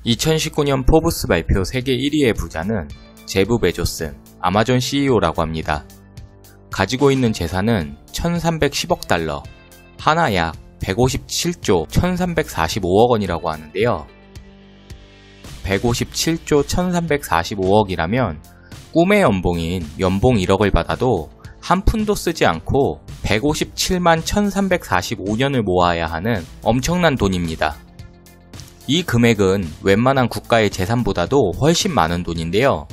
2019년 포브스 발표 세계 1위의 부자는 제프 베조스, 아마존 CEO라고 합니다. 가지고 있는 재산은 1310억 달러, 하나 약 157조 1345억 원이라고 하는데요. 157조 1345억이라면 꿈의 연봉인 연봉 1억을 받아도 한 푼도 쓰지 않고 157만 1345년을 모아야 하는 엄청난 돈입니다. 이 금액은 웬만한 국가의 재산보다도 훨씬 많은 돈인데요.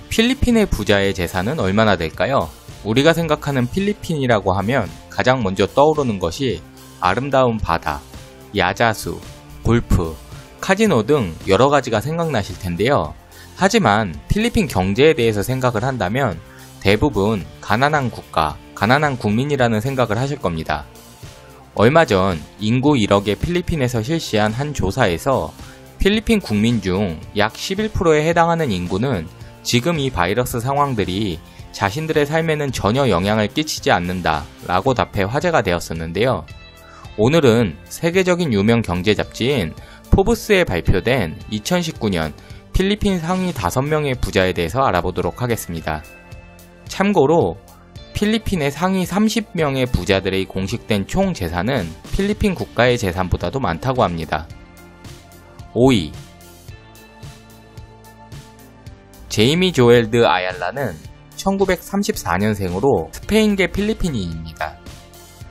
필리핀의 부자의 재산은 얼마나 될까요? 우리가 생각하는 필리핀이라고 하면 가장 먼저 떠오르는 것이 아름다운 바다, 야자수, 골프, 카지노 등 여러 가지가 생각나실 텐데요. 하지만 필리핀 경제에 대해서 생각을 한다면 대부분 가난한 국가, 가난한 국민이라는 생각을 하실 겁니다. 얼마 전 인구 1억의 필리핀에서 실시한 한 조사에서 필리핀 국민 중 약 11%에 해당하는 인구는 지금 이 바이러스 상황들이 자신들의 삶에는 전혀 영향을 끼치지 않는다 라고 답해 화제가 되었었는데요. 오늘은 세계적인 유명 경제 잡지인 포브스에 발표된 2019년 필리핀 상위 5명의 부자에 대해서 알아보도록 하겠습니다. 참고로 필리핀의 상위 30명의 부자들의 공식된 총 재산은 필리핀 국가의 재산보다도 많다고 합니다. 5위 제이미 조엘드 아얄라는 1934년생으로 스페인계 필리핀인입니다.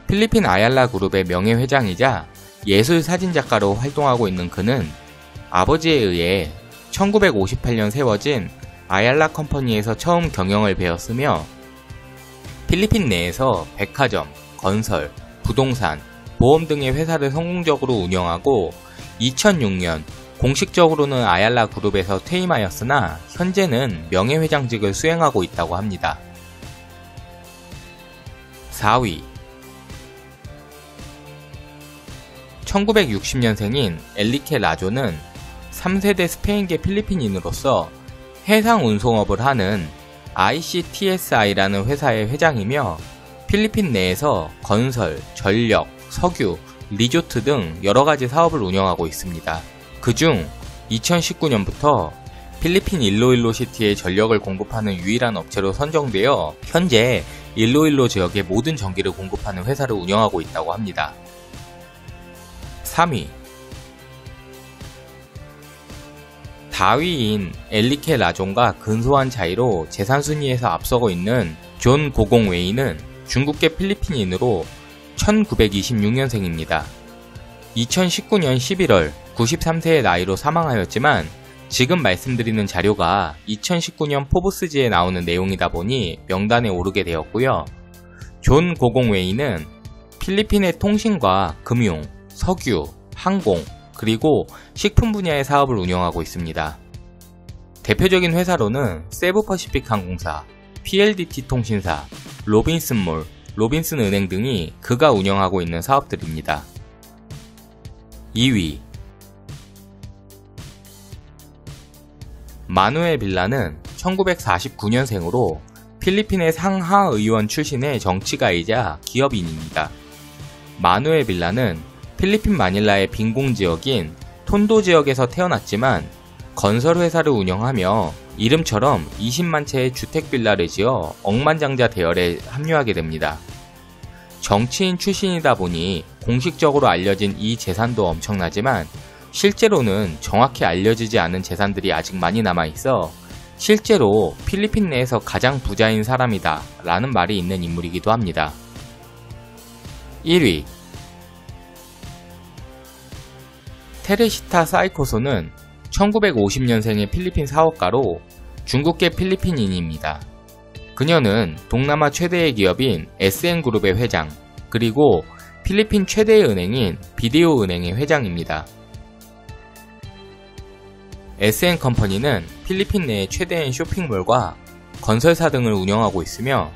필리핀 아얄라 그룹의 명예회장이자 예술사진작가로 활동하고 있는 그는 아버지에 의해 1958년 세워진 아얄라 컴퍼니에서 처음 경영을 배웠으며 필리핀 내에서 백화점, 건설, 부동산, 보험 등의 회사를 성공적으로 운영하고 2006년 공식적으로는 아얄라 그룹에서 퇴임하였으나 현재는 명예회장직을 수행하고 있다고 합니다. 4위 1960년생인 엘리케 라조는 3세대 스페인계 필리핀인으로서 해상 운송업을 하는 ICTSI라는 회사의 회장이며 필리핀 내에서 건설, 전력, 석유, 리조트 등 여러가지 사업을 운영하고 있습니다. 그중 2019년부터 필리핀 일로일로 시티에 전력을 공급하는 유일한 업체로 선정되어 현재 일로일로 지역의 모든 전기를 공급하는 회사를 운영하고 있다고 합니다. 3위 다위인 엘리케 라존과 근소한 차이로 재산 순위에서 앞서고 있는 존 고공웨이는 중국계 필리핀인으로 1926년생입니다. 2019년 11월 93세의 나이로 사망하였지만 지금 말씀드리는 자료가 2019년 포브스지에 나오는 내용이다 보니 명단에 오르게 되었고요. 존 고공웨이는 필리핀의 통신과 금융, 석유, 항공, 그리고 식품 분야의 사업을 운영하고 있습니다. 대표적인 회사로는 세부퍼시픽 항공사, PLDT 통신사, 로빈슨몰, 로빈슨 은행 등이 그가 운영하고 있는 사업들입니다. 2위 마누엘 빌라는 1949년생으로 필리핀의 상하 의원 출신의 정치가이자 기업인입니다. 마누엘 빌라는 필리핀 마닐라의 빈공지역인 톤도 지역에서 태어났지만 건설회사를 운영하며 이름처럼 20만 채의 주택 빌라를 지어 억만장자 대열에 합류하게 됩니다. 정치인 출신이다 보니 공식적으로 알려진 이 재산도 엄청나지만 실제로는 정확히 알려지지 않은 재산들이 아직 많이 남아있어 실제로 필리핀 내에서 가장 부자인 사람이다 라는 말이 있는 인물이기도 합니다. 1위 테레시타 사이코소는 1950년생의 필리핀 사업가로 중국계 필리핀인입니다. 그녀는 동남아 최대의 기업인 SN그룹의 회장, 그리고 필리핀 최대의 은행인 비디오 은행의 회장입니다. SN컴퍼니는 필리핀 내의 최대인 쇼핑몰과 건설사 등을 운영하고 있으며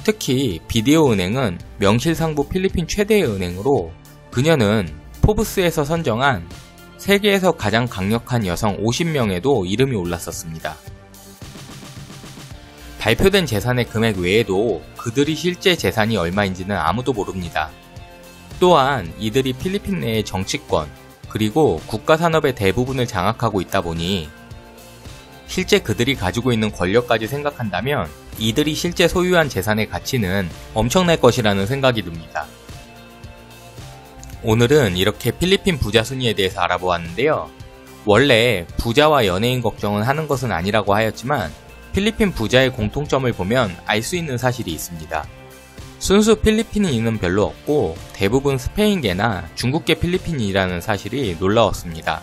특히 비디오 은행은 명실상부 필리핀 최대의 은행으로 그녀는 포브스에서 선정한 세계에서 가장 강력한 여성 50명에도 이름이 올랐었습니다. 발표된 재산의 금액 외에도 그들이 실제 재산이 얼마인지는 아무도 모릅니다. 또한 이들이 필리핀 내의 정치권, 그리고 국가산업의 대부분을 장악하고 있다 보니 실제 그들이 가지고 있는 권력까지 생각한다면 이들이 실제 소유한 재산의 가치는 엄청날 것이라는 생각이 듭니다. 오늘은 이렇게 필리핀 부자 순위에 대해서 알아보았는데요. 원래 부자와 연예인 걱정은 하는 것은 아니라고 하였지만 필리핀 부자의 공통점을 보면 알 수 있는 사실이 있습니다. 순수 필리핀인은 별로 없고 대부분 스페인계나 중국계 필리핀인이라는 사실이 놀라웠습니다.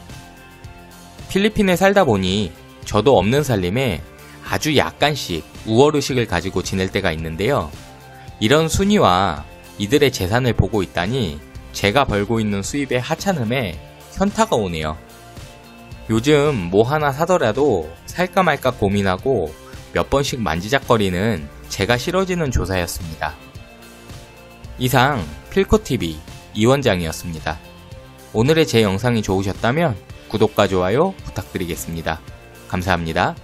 필리핀에 살다 보니 저도 없는 살림에 아주 약간씩 우월의식을 가지고 지낼 때가 있는데요. 이런 순위와 이들의 재산을 보고 있다니 제가 벌고 있는 수입의 하찮음에 현타가 오네요. 요즘 뭐 하나 사더라도 살까 말까 고민하고 몇 번씩 만지작거리는 제가 싫어지는 조사였습니다. 이상 필코TV 이원장이었습니다. 오늘의 제 영상이 좋으셨다면 구독과 좋아요 부탁드리겠습니다. 감사합니다.